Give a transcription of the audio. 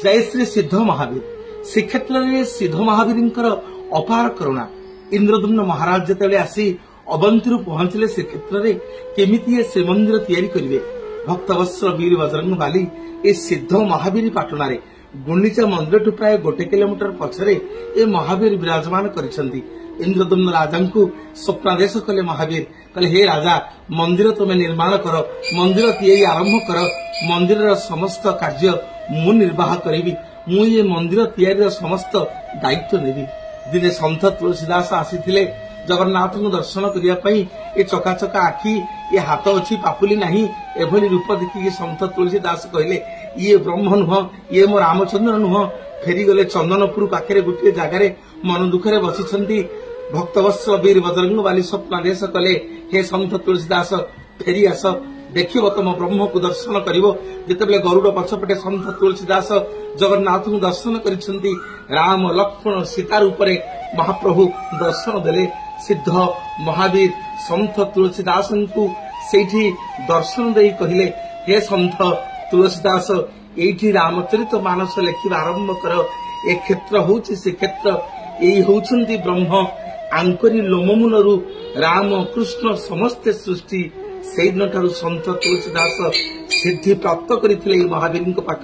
जय श्री सिद्ध महावीर श्रीक्षेत्र में सिद्ध महावीर अपार करुणा इंद्रदुम्न महाराज जिते आसी अवंती पहुंचले श्रीक्षेत्र में केमिति श्रीमंदिर तैयारी करेंगे भक्तवत्सल वीर बजरंग बाली ए सिद्ध महावीर पाटणार गुंडीचा मंदिर प्राय 1 किलोमीटर पछरे ए महावीर विराजमान करिसेंती। इंद्रदुम्न राजा को स्वप्नादेश कले महावीर कले हे राजा मंदिर तुम्हें निर्माण कर मंदिर तैयारी आरंभ कर मंदिर समस्त कार्य मु निर्वाह करी मु ये मंदिर तैयारी समस्त दायित्व नेबी। दिने सन्थ तुलसीदास आसीथिले जगन्नाथ को दर्शन करने ये चकाचका आखि ये हाथ अच्छी पापुली नहीं एभली रूप देखिए सन्थ तुलसीदास कहले ये ब्रह्म नुह ये मो रामचंद्र नुह फेरी गले चंदनपुर पाखे गोटे जगार मन दुखरे बसी भक्तवत्सल वीर बजरंग बाली स्वप्नादेश कले हे सन्थ तुलसीदास फेरी आस देखिब तुम ब्रह्म को दर्शन कर जिते गरुड़ पछपटे सन्थ तुलसीदास जगन्नाथ को दर्शन करिसेंती राम लक्ष्मण सीता रूप महाप्रभु दर्शन देले। सिद्ध महावीर सन्थ तुलसीदास को सेठी दर्शन दे कहले हे सन्थ तुलसीदास एठी रामचरित मानस लेखिबा आरंभ कर ए क्षेत्र होछि से क्षेत्र एई होछंती ब्रह्म आंकरी लोममुनरु राम कृष्ण समस्त सृष्टि से दिन ठारू सन्थ तुलसीदास सिद्धि प्राप्त करथिले महावीर पाख।